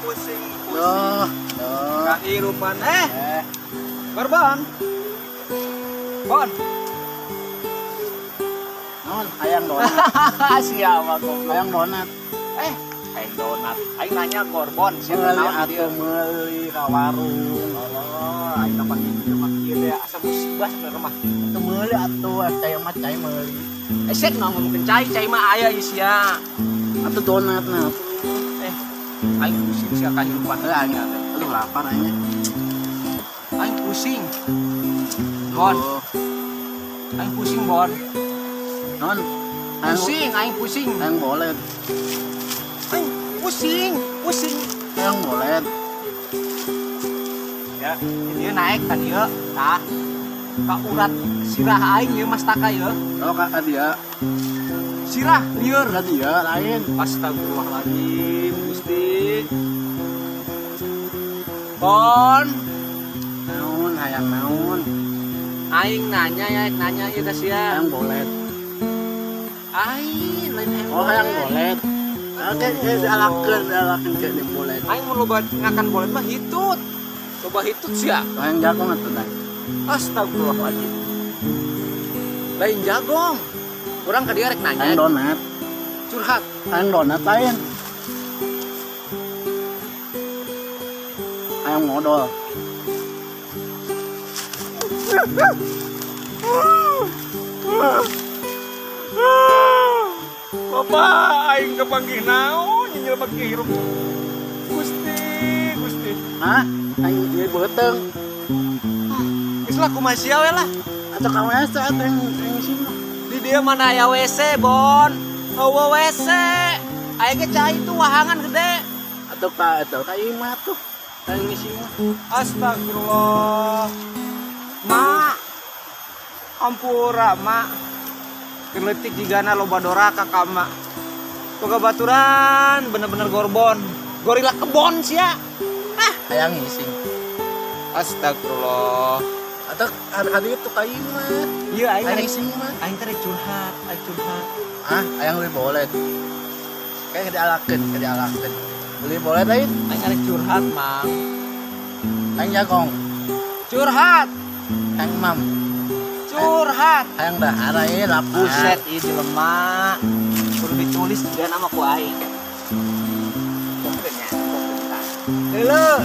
pusing. Duh. Kehirupan. Korban. Bon. Non, hayang donat. Siapa kok? Hayang donat. Hayang donat. Aing nanya korbon, Meuli atuh meuli ka warung. Allah, aing kapan kieu mah kieu teh asa musibah sebenarnya mah. Teu meuli atuh cai mah cai meuli. Sek ngomongkeun cai mah aya ieu sia. Atuh donat nah. Aing pusing sia kehidupan Aing aduh lapar aing. Aing pusing. Bon. Aing pusing, Bon. Non, Pusing, aing pusing. hayang bolet. Aing pusing. Hayang bolet. Ya, ieu naik ka dieu, tah. Ka urat sirah aing ieu mastaka ieu. Oh ka dia. Sirah lieur. Ka dia lain. Astagfirullahaladzim, Gusti. Bon, Naon hayang naon. aing nanya ieu ka sia. Hayang bolet. Aing lain hayang. Oh hayang bolet. Oke, dialakeun ke di bolet. Aing mau loba ngakan bolet mah hitut. Loba hitut sia. Hayang jagong atuh dah. Astagfirullahaladzim. Lain jagong. Kurang ka dia rek Hayang nanya. donat. Curhat. Hayang donat lain. Hayang modal. Bapak, aing kepanggih naon nyinil bagi hirup. Gusti. Hah? Hayang ieu beuteng. Geus lah kumaha sia we lah. Atuh ka WC atuh yang sini. Di dia mana aya WC, Bon? Hawa WC. Aya ge cai itu wahangan gede. Atuh ka imah tuh. Hayang ngisi mah. Astagfirullah. Mak. Ampura, Mak. Keleutik jigana loba doraka ka Mak. Boga baturan bener-bener gorbon. Gorila kebon sia. Hayang ngisi. Astagfirullah. Atuh hadi itu ka imah. Iya, aing Hayang rek ngisi mah. aing teh rek curhat. Hayang beli bolet. Kayak dialakeun. Beli bolet lain. Aing rek curhat, Mang. Hayang jagong. Curhat. Hayang mam. Curhat. Hayang dahar ieu lapar. Buset, ieu jelema. Kudu ditulis juga nama ku aing.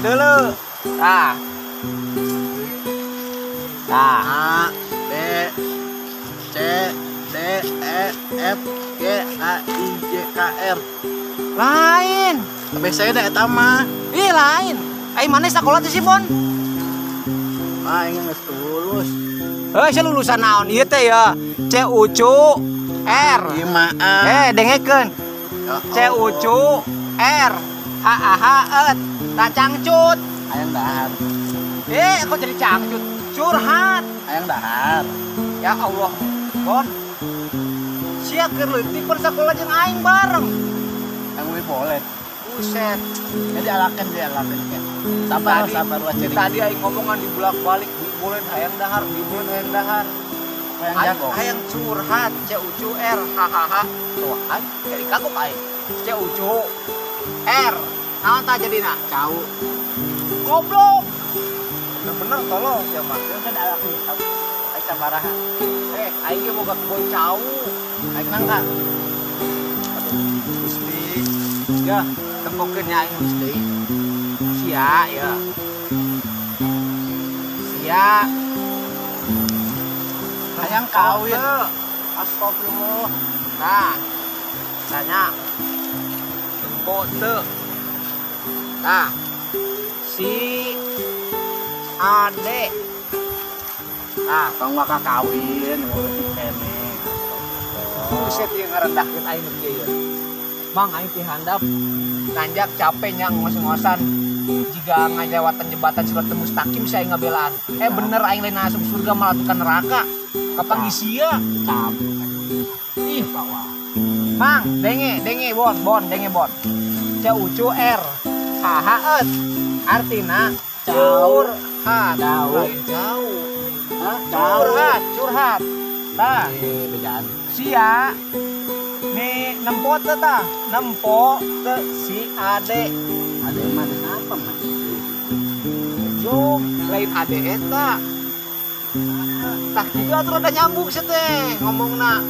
Deuleu. Tah. A B C D E F G H I J K L. Lain. Biasanya da eta mah. Ih, lain. Aing maneh sakola teh si Bon. Aing geus lulus. Sia lulusan naon ieu teh ya? C U C R. Imaan. Dengekeun. C U C R H A H E ta cangcut. Hayang dahar. Kok jadi cangcut? Curhat. Hayang dahar. Ya Allah, Bon. Sia keur leutik per sakola jeung aing bareng. Hayang beli bolet. Buset. Jadi alakeun kan. Sabar waceri. Tadi aing ngomongan dibulak-balik, dibulen hayang dahar. Hayang jagong. Hayang curhat, C U C R H H H. Tuh, aing jadi kagok aing. C U C R. Naon tah jadina? Cau. Goblok. Bener tolong sia mah. Itu kan alakeun. Hayang sabaraha. Aing ge boga kebon cau. Hayang nangka. Gusti. Ya, tempokeun nya aing Gusti. Sia ya. Hayang kawin. Astagfirullah. Nah. Tanya. Tempo teu. Nah. Si Ade. Nah, Bang maka kawin, ngurusin kene. buset yang ngerendahkeun aing kieu ya. Mang aing teh handap nanjak capek nya ngos-ngosan jika ngajawatan jembatan Siratal Mustaqim saya ngabelaan. Bener aing lain asup surga malah tukang neraka. Kapan sia? Ih, bawa. Mang, denge bon, bon. C-U-C-R. Hahaet. Artina curhat. Jauh. Curhat. Nah, Bedaan. sia nih nempo teh tah. Nempo teh si Ade. Ada mana apa mah? Yo, lain Ade eta. Tah kitu atuh rada nyambung sih teh ngomongna.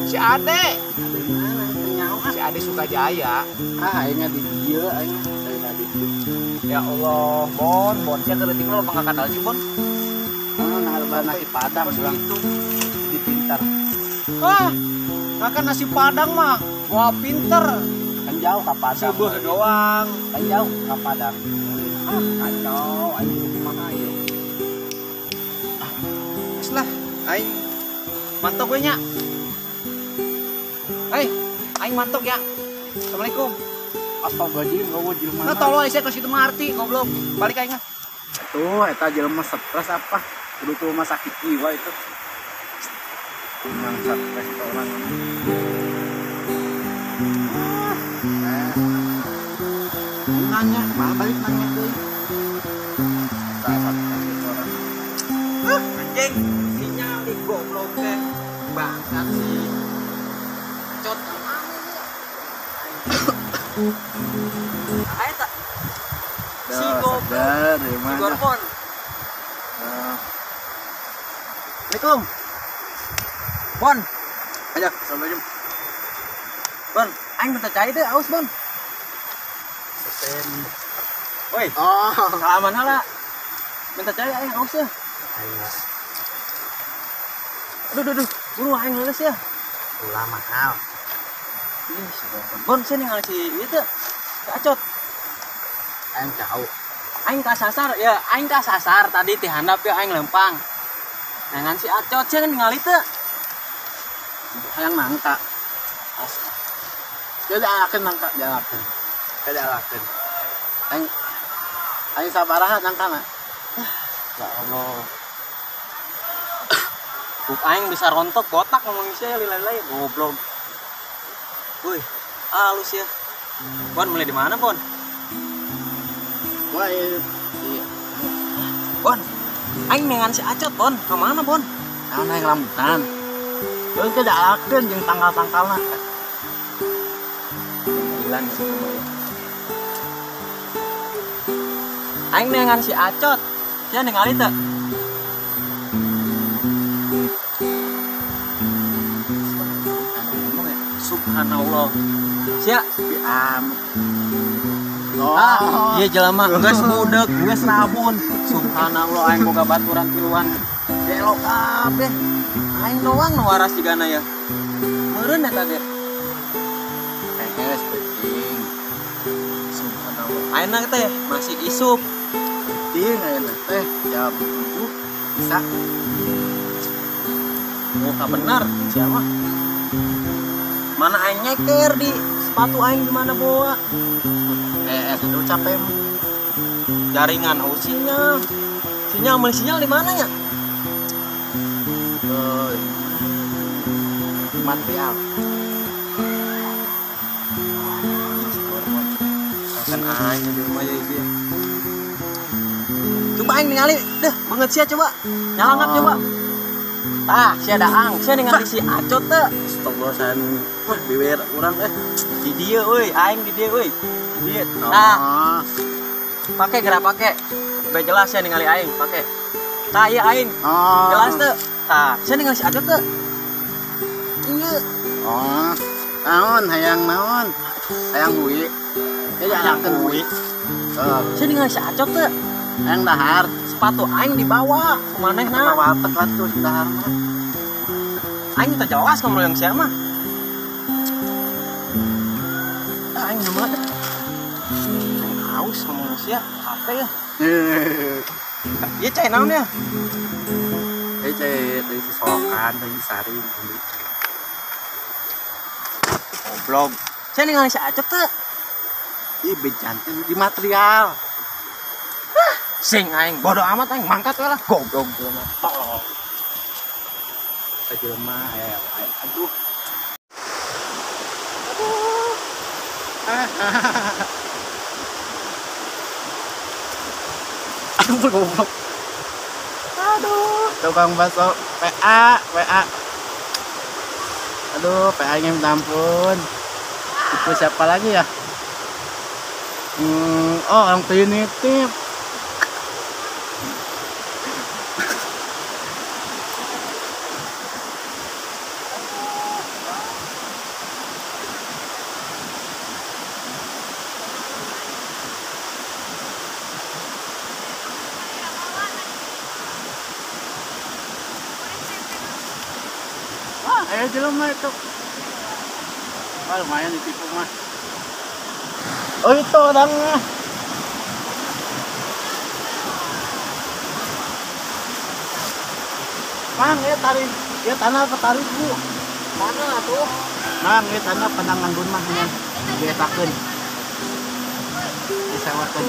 Si Ade. Ada mana nyawa? Si Ade Sukajaya. Aing di dieu aing tadi itu. Ya Allah, Bon, saya keleting lo nggak kenal sih Bon. Nasi Padang bilang Itu di pintar. makan nasi Padang mah, wah pinter. Kan jauh ke Padang. Sebuah doang. Kan jauh ke Padang. Kacau, ayo rumah ayo. Lah, aing mantok gue nya. Aing mantok ya. Assalamualaikum. Astaga jelema jelema. Nah tolong saya kasih teman arti goblok. Balik aing. Tuh eta jelema stres apa? Kudu tuh rumah sakit jiwa itu. Memang stres itu orang. Nanya, balik nanya tuh. Orang. Anjing, sinyal di goblok teh. Bangsat sih. Cot ayo tak si goblok si Gorbon. Assalamualaikum Bon. Ayo, assalamualaikum. Bon, aing minta cai deh, aus Bon. Sesen. Woi, salaman hala. Minta cai aing aus ya. Aduh, buru aing leles ya. Ulah mahal. Ih, si Gorbon. Bon, saya ningali si itu. Si Acot. Aing jauh. Aing kasasar, ya aing kasasar tadi teh handap ya aing lempang. Dengan si Acot sih ningali teh. Hayang nangka. Jadi alakeun nangka jalakeun. Jadi alakeun. Aing sabaraha nangka mah. Ya Allah. Buk aing bisa rontok botak ngomong saya lilai-lilai goblok. Woi, halus ya. Bon, mulai di mana, Bon? Wah, iya. Bon, aing dengan si Acot, Bon. Ke mana, Bon? Naon yang rambutan. Terus ke jalakeun jeung tanggal-tanggalna. Gila nih semua ya. Aing dengan si Acot. Sia ningali teu? Subhanallah. Sia Di am. iya jelema geus budek, geus rabun. Subhanallah aing boga baturan tiluan. Belok kabeh. Aing doang nu waras jigana ya. Meureun eta ge. Penges penting. Subhanallah. Ayeuna teh masih isup. Penting ayeuna teh jam 7 bisa. Muka benar siapa? Mana aing nyeker di sepatu aing gimana bawa? Itu capek mah. Jaringan sinyal. Sinyal di mana ya? Material. Kan aing di rumah ya ieu. Coba aing ningali, deh banget sia coba. Nyalangap coba. Tah, sia daang, sia ningali si Acot teh. Astagfirullahaladzim. Wah, biwer urang Di dieu euy, aing di dieu euy. Di dieu. Tah, pake gerak pake. Supaya jelas sia ningali aing, pake. Tah ieu aing. Jelas teh. Tah, sia ningali si Acot teh. Ieu. Naon hayang naon? Hayang bui. Jadi alakeun bui. Sia ningali si Acot teh. Hayang dahar. Sepatu aing dibawa kumanehna. Watek atuh dahar mah. Aing teh jelas ngomong yang sia mah. Aing nyemet teh. Aing haus ngomong sia, apa ya? Ieu cai naon ya? Dari sesokan, dari saring. Goblok. Sia ningali si Acot teh. Ih, bejantan di material. Sing aing bodo amat aing mangkat we lah goblok jelema tolol. Jelema aduh. Aduh goblok. Aduh, tukang bakso WA. Aduh, PA-nya minta ampun. Itu siapa lagi ya? Oh, orang Trinity. Ayo jelema itu. Ah, lumayan ditipu mah. Oh, itu orangnya. Mang, ya tarik. Ya tanah apa tarik, Bu? Mana tuh? Mang, ya tanah penangan gun mah nya. Dietakeun. Disewakeun.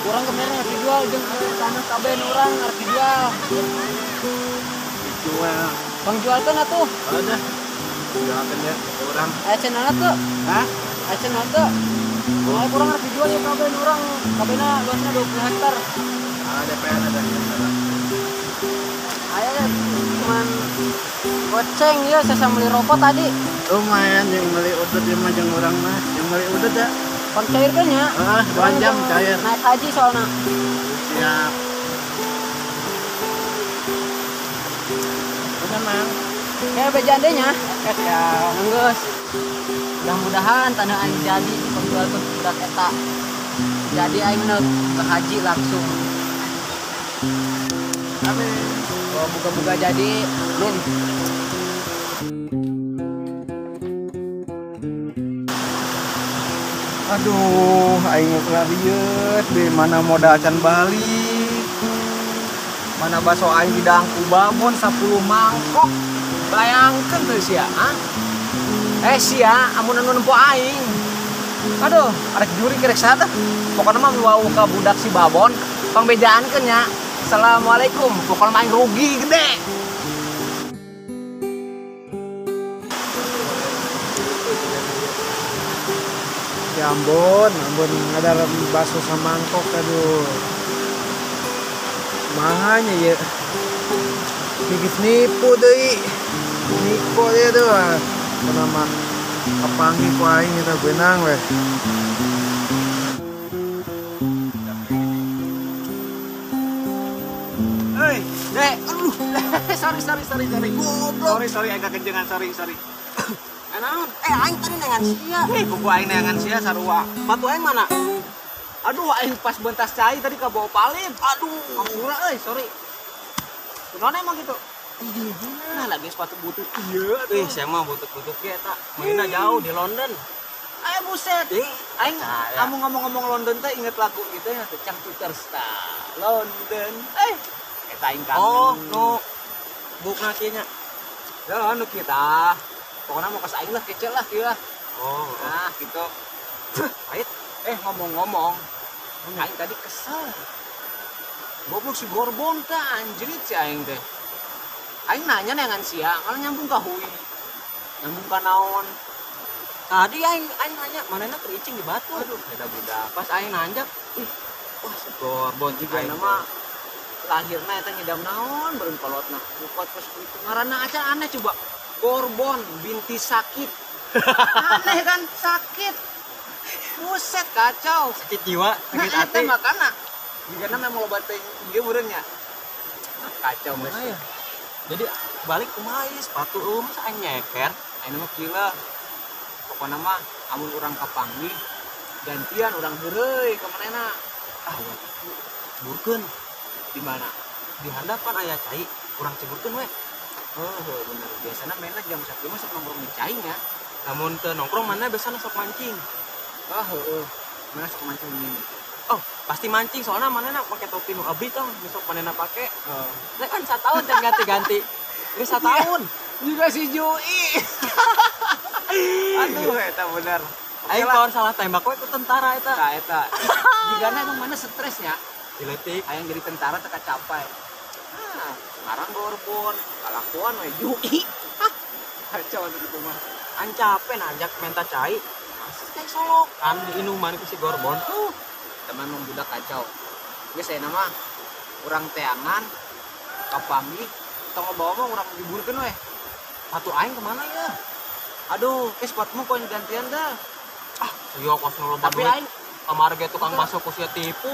Kurang kemarin dijual jeung tanah kaben orang harus dijual. Jual. Bang jualkan atuh. Ada. Jualkan ya orang. Aya cenana tuh. Hah? Aya cenana tuh. Oh, kurang harus dijual ya kaben orang. Kabena luasnya 20 hektar. Ada PN ada. Aya cuman goceng ya saya beli rokok tadi. Lumayan yang beli udut dia mah jeung urang mah. Yang beli udut ya. Kon cair kan ya? 2 jam cair. Naik haji soalnya. Siap. Udah, Mang. Kayak bejandenya. Ya, nenggeus. Mudah-mudahan tanah aing jadi diperjual ke budak eta. Jadi aing ke haji langsung. Amin. Oh, buka-buka jadi. Amin. Aduh, aing ngelariet di mana modal can balik. Mana bakso aing didang ku babon 10 mangkok. Bayangkeun teu sia, ha? Sia, amun anu nempo aing. Aduh, arek juri kerek sada. Pokona mah wau ka budak si babon, pangbejaankeun nya. Assalamualaikum. Pokona mah aing rugi gede. Ya ampun, ada bakso sama mangkok, aduh. Mahanya ya. Gigit nipu deui. Nipu dia tuh. Nama apanggi ku aing eta benang weh. Hei, Dek. Aduh. sorry. Goblok. Sorry, aing kakencengan, sorry. Naon? Aing tadi nengan sia. Buku aing neangan sia sarua. Batu aing mana? Aduh, aing pas bentas cai tadi ka bawa palip. Aduh, mangura sorry. Kunaon emang gitu? Nah, lagi sepatu butut. Iya, Saya mah butuh-butuh ge eta. Mainna jauh di London. Ayo buset. Aing kamu ngomong-ngomong London teh inget lagu gitu ya, Cang Superstar. London. Eta aing kangen. Oh, no. Bukna kieu nya. Ya, nu kita. Pokoknya mau ke aing lah kecil lah kieu lah. Oh, Nah, gitu. Pahit. Ngomong-ngomong, aing tadi kesel. Goblok si Gorbon teh anjrit si aing teh. Aing nanya nengan sia, kalau nyambung ka hui. Nyambung ka naon? tadi aing nanya manehna kericing di batu. Aduh, beda budak. Pas aing nanjak, Wah, Gorbon juga nama lahirna eta ngidam naon beureun kolotna. Bukot pas itu ngaranna acan aneh coba. Gorbon binti sakit. Aneh kan sakit. Buset kacau. Sakit jiwa, sakit Nah, hati. eta makana. Jigana memang loba teh ieu meureun nya. Kacau geus. Ya. Jadi balik kumaha ieu sepatu masa aing nyeker. Ayeuna mah kieu lah. Pokona mah amun urang kapanggih gantian urang heureuy ka manehna. Ya. Ceburkeun Di mana? di handapan aya cai, urang ceburkeun we. Oh, bener. Biasana mainnya jam 1 mah sok nongkrong di cai nya. Namun teu nongkrong mana biasana sok mancing. Heueuh. Mana sok mancing ini. Oh, pasti mancing soalnya manehna make topi nu abdi tong, besok manehna pake. Oh. Teh kan 1 tahun teh ganti-ganti. Geus 1 tahun. Juga si Jui. Aduh, eta bener. Aing kawan salah tembak we ku tentara eta. Nah, eta. Jigana emang mana stresnya? Diletik. Aya jadi tentara teka capai. Sekarang Gorbon, kalakuan we Jui. Kacau gitu mah. Ancapen ajak menta cai. Masih teh solok kan diinuman ku si Gorbon. Teman nung budak kacau. Geus saya nama urang teangan kapanggih tong bawa mah urang diburkeun we. Atuh aing kemana ya? Aduh, sepatumu kok yang gantian dah. Iya kos nu loba Tapi duit. aing Kamarge tukang bakso ku sia tipu.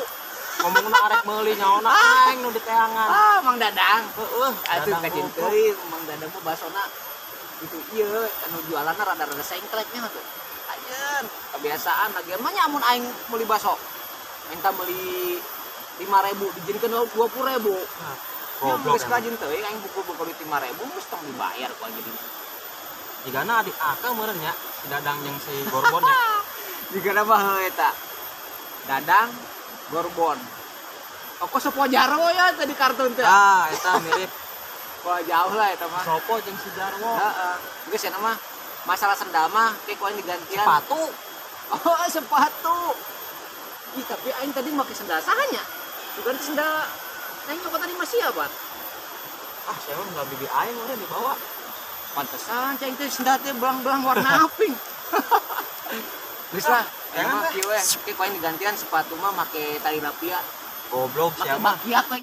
Ngomongna arek meuli nyaona aing nu diteangan. Mang Dadang. Heeh, Atuh Dadang kajin goblok. teuing Mang Dadang mah basona itu ieu anu jualanna rada-rada sengkleknya tuh. Ajeun, kebiasaan lagi mah nyamun aing meuli baso. Minta beli 5.000 dijieunkeun 20.000. Goblok. Geus kajin teuing aing buku-buku duit 5.000 geus tong dibayar ku aja di. Jigana adik Aka meureun nya, si Dadang yang si Gorbonnya. Jigana mah heuh eta. Dadang Gorbon. Kok sepojaro ya tadi kartun teh. Ah, eta mirip Wah jauh lah eta mah. Sopo jeung si Jarwo. Heeh. Geus cenah mah masalah sendal mah kayak ku aing digantian. Sepatu. Oh, sepatu. Ih, tapi aing tadi make sendal sahanya. Bukan sendal aing coba tadi masih apa? Ah, saya mah enggak bibi aing udah dibawa. Pantesan cing teh sendal teh belang-belang warna pink. Geus lah, jangan emang lah. kieu we. Kayak ku aing digantian sepatu mah make tali rapia. Goblok Make siapa? bakiak we.